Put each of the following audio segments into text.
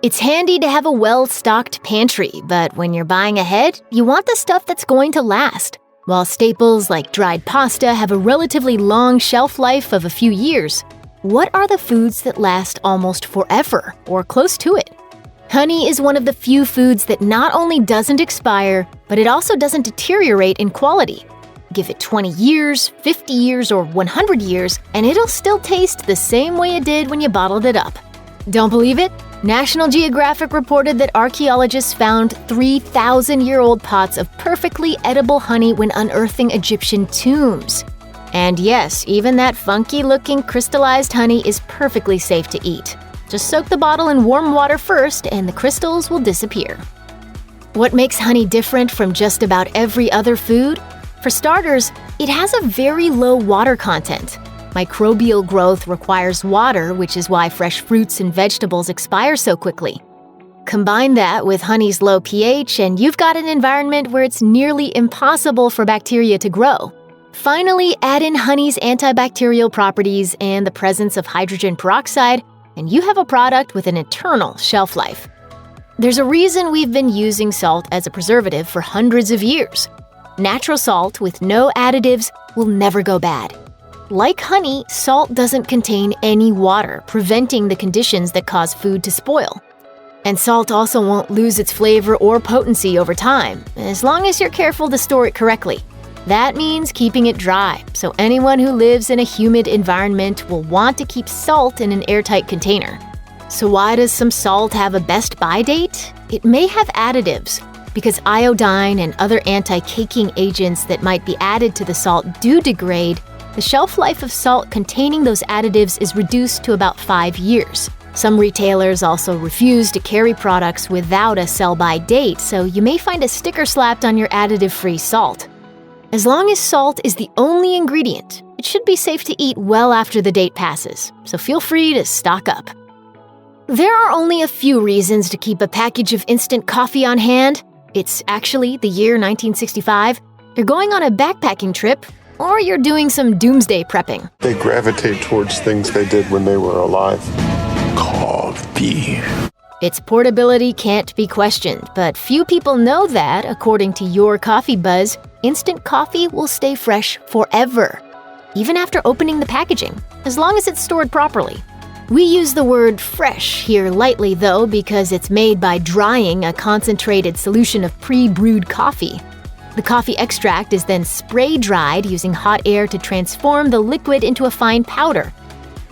It's handy to have a well-stocked pantry, but when you're buying ahead, you want the stuff that's going to last. While staples like dried pasta have a relatively long shelf life of a few years, what are the foods that last almost forever, or close to it? Honey is one of the few foods that not only doesn't expire, but it also doesn't deteriorate in quality. Give it 20 years, 50 years, or 100 years, and it'll still taste the same way it did when you bottled it up. Don't believe it? National Geographic reported that archaeologists found 3,000-year-old pots of perfectly edible honey when unearthing Egyptian tombs. And yes, even that funky-looking crystallized honey is perfectly safe to eat. Just soak the bottle in warm water first, and the crystals will disappear. What makes honey different from just about every other food? For starters, it has a very low water content. Microbial growth requires water, which is why fresh fruits and vegetables expire so quickly. Combine that with honey's low pH, and you've got an environment where it's nearly impossible for bacteria to grow. Finally, add in honey's antibacterial properties and the presence of hydrogen peroxide, and you have a product with an eternal shelf life. There's a reason we've been using salt as a preservative for hundreds of years. Natural salt with no additives will never go bad. Like honey, salt doesn't contain any water, preventing the conditions that cause food to spoil. And salt also won't lose its flavor or potency over time, as long as you're careful to store it correctly. That means keeping it dry, so anyone who lives in a humid environment will want to keep salt in an airtight container. So why does some salt have a best by date? It may have additives, because iodine and other anti-caking agents that might be added to the salt do degrade. The shelf life of salt containing those additives is reduced to about 5 years. Some retailers also refuse to carry products without a sell-by date, so you may find a sticker slapped on your additive-free salt. As long as salt is the only ingredient, it should be safe to eat well after the date passes, so feel free to stock up. There are only a few reasons to keep a package of instant coffee on hand. It's actually the year 1965, you're going on a backpacking trip, or you're doing some doomsday prepping. They gravitate towards things they did when they were alive. Coffee. Its portability can't be questioned, but few people know that, according to Your Coffee Buzz, instant coffee will stay fresh forever, even after opening the packaging, as long as it's stored properly. We use the word fresh here lightly, though, because it's made by drying a concentrated solution of pre-brewed coffee. The coffee extract is then spray-dried using hot air to transform the liquid into a fine powder,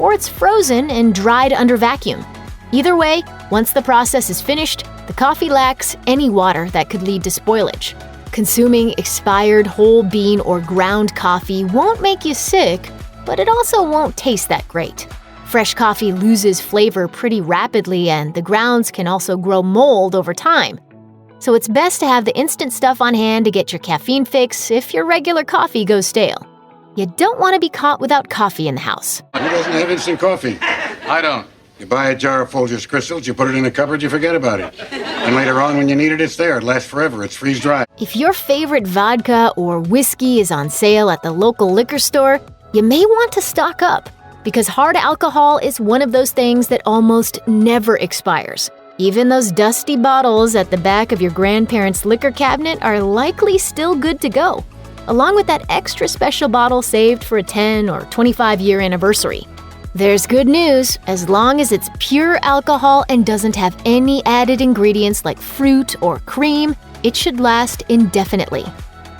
or it's frozen and dried under vacuum. Either way, once the process is finished, the coffee lacks any water that could lead to spoilage. Consuming expired whole bean or ground coffee won't make you sick, but it also won't taste that great. Fresh coffee loses flavor pretty rapidly, and the grounds can also grow mold over time. So it's best to have the instant stuff on hand to get your caffeine fix if your regular coffee goes stale. You don't want to be caught without coffee in the house. Who doesn't have instant coffee? I don't. You buy a jar of Folgers Crystals, you put it in a cupboard, you forget about it. And later on, when you need it, it's there. It lasts forever. It's freeze-dry. If your favorite vodka or whiskey is on sale at the local liquor store, you may want to stock up, because hard alcohol is one of those things that almost never expires. Even those dusty bottles at the back of your grandparents' liquor cabinet are likely still good to go, along with that extra special bottle saved for a 10 or 25-year anniversary. There's good news. As long as it's pure alcohol and doesn't have any added ingredients like fruit or cream, it should last indefinitely.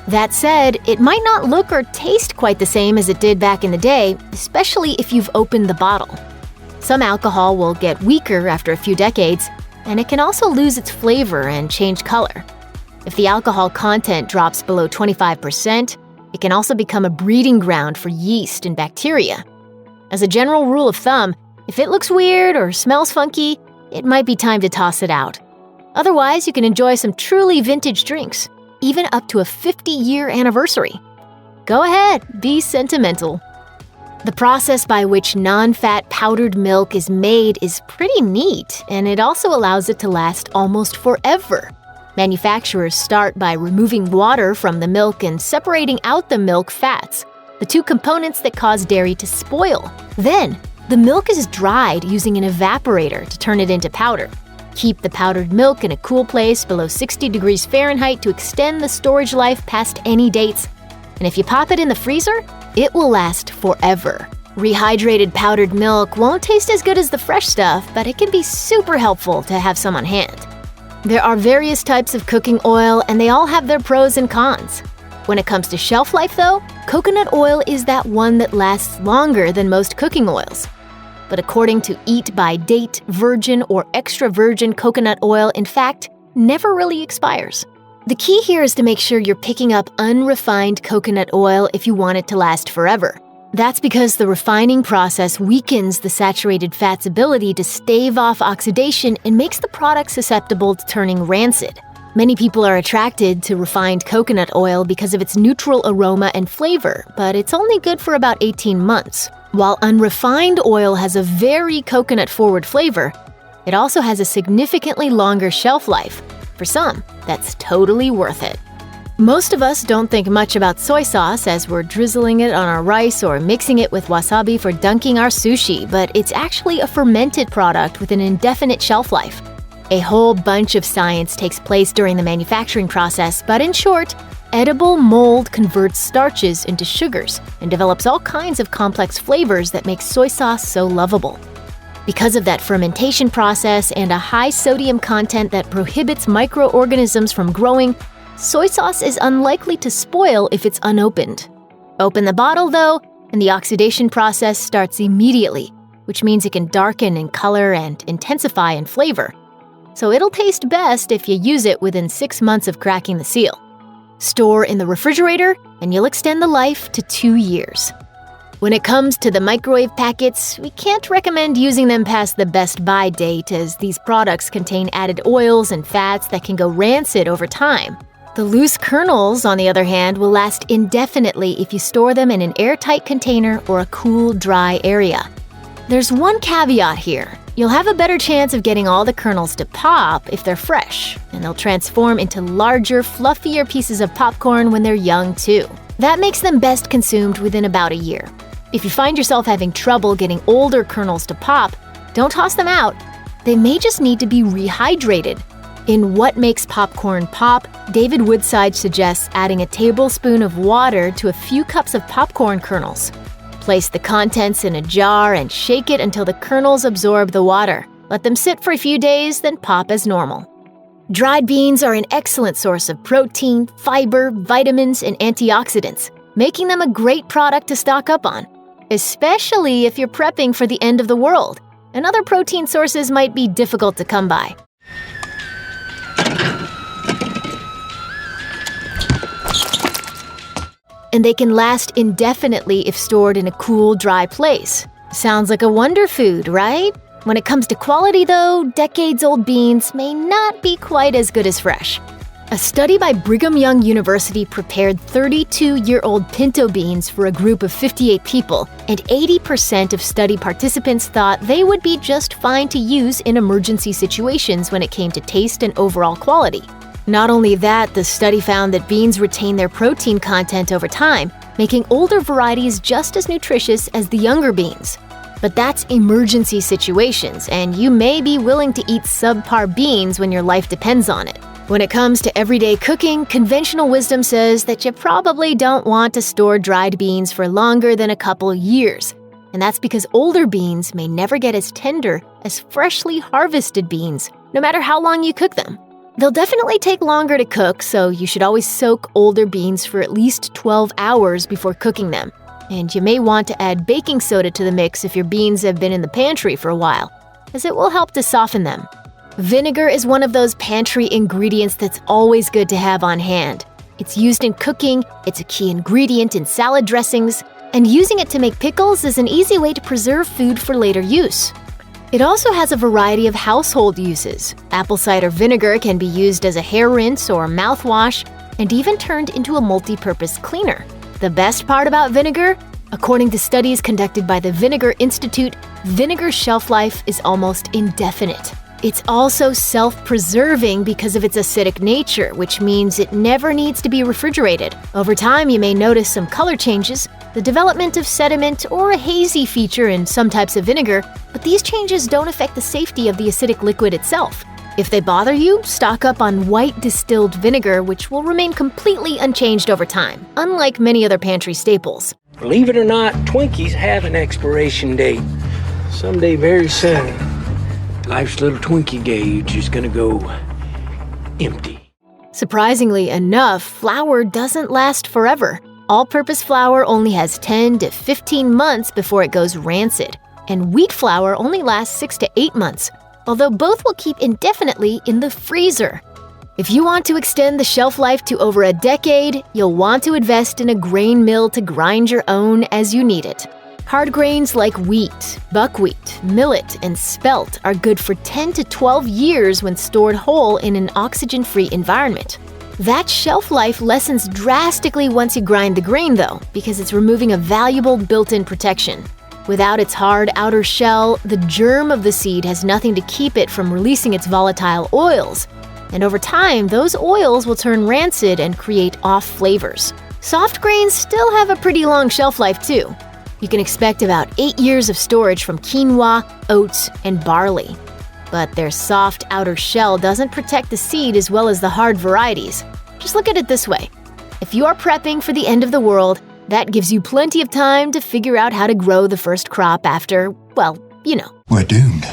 That said, it might not look or taste quite the same as it did back in the day, especially if you've opened the bottle. Some alcohol will get weaker after a few decades, and it can also lose its flavor and change color. If the alcohol content drops below 25%, it can also become a breeding ground for yeast and bacteria. As a general rule of thumb, if it looks weird or smells funky, it might be time to toss it out. Otherwise, you can enjoy some truly vintage drinks, even up to a 50-year anniversary. Go ahead, be sentimental. The process by which non-fat powdered milk is made is pretty neat, and it also allows it to last almost forever. Manufacturers start by removing water from the milk and separating out the milk fats, the two components that cause dairy to spoil. Then, the milk is dried using an evaporator to turn it into powder. Keep the powdered milk in a cool place below 60 degrees Fahrenheit to extend the storage life past any dates. And if you pop it in the freezer, it will last forever. Rehydrated powdered milk won't taste as good as the fresh stuff, but it can be super helpful to have some on hand. There are various types of cooking oil, and they all have their pros and cons. When it comes to shelf life, though, coconut oil is that one that lasts longer than most cooking oils. But according to Eat by Date, virgin or extra virgin coconut oil, in fact, never really expires. The key here is to make sure you're picking up unrefined coconut oil if you want it to last forever. That's because the refining process weakens the saturated fat's ability to stave off oxidation and makes the product susceptible to turning rancid. Many people are attracted to refined coconut oil because of its neutral aroma and flavor, but it's only good for about 18 months. While unrefined oil has a very coconut-forward flavor, it also has a significantly longer shelf life. For some, that's totally worth it. Most of us don't think much about soy sauce as we're drizzling it on our rice or mixing it with wasabi for dunking our sushi, but it's actually a fermented product with an indefinite shelf life. A whole bunch of science takes place during the manufacturing process, but in short, edible mold converts starches into sugars and develops all kinds of complex flavors that make soy sauce so lovable. Because of that fermentation process and a high sodium content that prohibits microorganisms from growing, soy sauce is unlikely to spoil if it's unopened. Open the bottle, though, and the oxidation process starts immediately, which means it can darken in color and intensify in flavor. So it'll taste best if you use it within 6 months of cracking the seal. Store in the refrigerator, and you'll extend the life to 2 years. When it comes to the microwave packets, we can't recommend using them past the best buy date, as these products contain added oils and fats that can go rancid over time. The loose kernels, on the other hand, will last indefinitely if you store them in an airtight container or a cool, dry area. There's one caveat here. You'll have a better chance of getting all the kernels to pop if they're fresh, and they'll transform into larger, fluffier pieces of popcorn when they're young too. That makes them best consumed within about a year. If you find yourself having trouble getting older kernels to pop, don't toss them out. They may just need to be rehydrated. In What Makes Popcorn Pop, David Woodside suggests adding a tablespoon of water to a few cups of popcorn kernels. Place the contents in a jar and shake it until the kernels absorb the water. Let them sit for a few days, then pop as normal. Dried beans are an excellent source of protein, fiber, vitamins, and antioxidants, making them a great product to stock up on, especially if you're prepping for the end of the world, and other protein sources might be difficult to come by. And they can last indefinitely if stored in a cool, dry place. Sounds like a wonder food, right? When it comes to quality, though, decades-old beans may not be quite as good as fresh. A study by Brigham Young University prepared 32-year-old pinto beans for a group of 58 people, and 80% of study participants thought they would be just fine to use in emergency situations when it came to taste and overall quality. Not only that, the study found that beans retain their protein content over time, making older varieties just as nutritious as the younger beans. But that's emergency situations, and you may be willing to eat subpar beans when your life depends on it. When it comes to everyday cooking, conventional wisdom says that you probably don't want to store dried beans for longer than a couple years. And that's because older beans may never get as tender as freshly harvested beans, no matter how long you cook them. They'll definitely take longer to cook, so you should always soak older beans for at least 12 hours before cooking them. And you may want to add baking soda to the mix if your beans have been in the pantry for a while, as it will help to soften them. Vinegar is one of those pantry ingredients that's always good to have on hand. It's used in cooking, it's a key ingredient in salad dressings, and using it to make pickles is an easy way to preserve food for later use. It also has a variety of household uses. Apple cider vinegar can be used as a hair rinse or mouthwash, and even turned into a multi-purpose cleaner. The best part about vinegar? According to studies conducted by the Vinegar Institute, vinegar's shelf life is almost indefinite. It's also self-preserving because of its acidic nature, which means it never needs to be refrigerated. Over time, you may notice some color changes, the development of sediment, or a hazy feature in some types of vinegar, but these changes don't affect the safety of the acidic liquid itself. If they bother you, stock up on white distilled vinegar, which will remain completely unchanged over time, unlike many other pantry staples. Believe it or not, Twinkies have an expiration date. Someday very soon, life's little Twinkie gauge is gonna go empty. Surprisingly enough, flour doesn't last forever. All-purpose flour only has 10 to 15 months before it goes rancid, and wheat flour only lasts 6 to 8 months, although both will keep indefinitely in the freezer. If you want to extend the shelf life to over a decade, you'll want to invest in a grain mill to grind your own as you need it. Hard grains like wheat, buckwheat, millet, and spelt are good for 10 to 12 years when stored whole in an oxygen-free environment. That shelf life lessens drastically once you grind the grain, though, because it's removing a valuable built-in protection. Without its hard outer shell, the germ of the seed has nothing to keep it from releasing its volatile oils. And over time, those oils will turn rancid and create off flavors. Soft grains still have a pretty long shelf life, too. You can expect about 8 years of storage from quinoa, oats, and barley. But their soft outer shell doesn't protect the seed as well as the hard varieties. Just look at it this way. If you are prepping for the end of the world, that gives you plenty of time to figure out how to grow the first crop after, well, you know. We're doomed.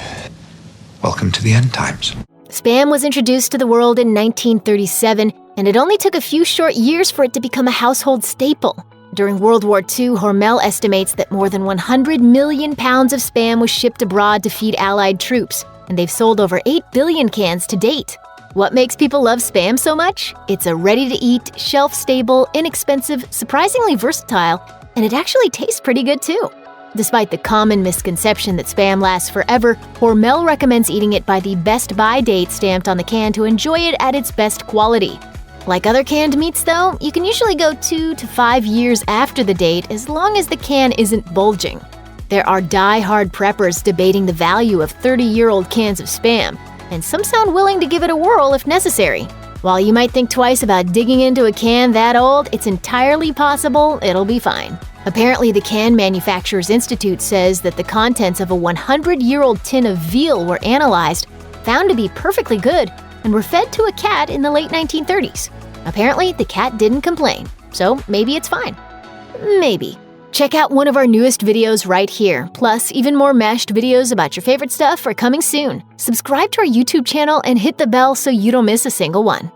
Welcome to the end times. Spam was introduced to the world in 1937, and it only took a few short years for it to become a household staple. During World War II, Hormel estimates that more than 100 million pounds of Spam was shipped abroad to feed Allied troops, and they've sold over 8 billion cans to date. What makes people love Spam so much? It's a ready-to-eat, shelf-stable, inexpensive, surprisingly versatile, and it actually tastes pretty good too. Despite the common misconception that Spam lasts forever, Hormel recommends eating it by the best by date stamped on the can to enjoy it at its best quality. Like other canned meats, though, you can usually go 2 to 5 years after the date as long as the can isn't bulging. There are die-hard preppers debating the value of 30-year-old cans of Spam, and some sound willing to give it a whirl if necessary. While you might think twice about digging into a can that old, it's entirely possible it'll be fine. Apparently, the Can Manufacturers Institute says that the contents of a 100-year-old tin of veal were analyzed, found to be perfectly good, and were fed to a cat in the late 1930s. Apparently, the cat didn't complain, so maybe it's fine. Maybe. Check out one of our newest videos right here. Plus, even more mashed videos about your favorite stuff are coming soon. Subscribe to our YouTube channel and hit the bell so you don't miss a single one.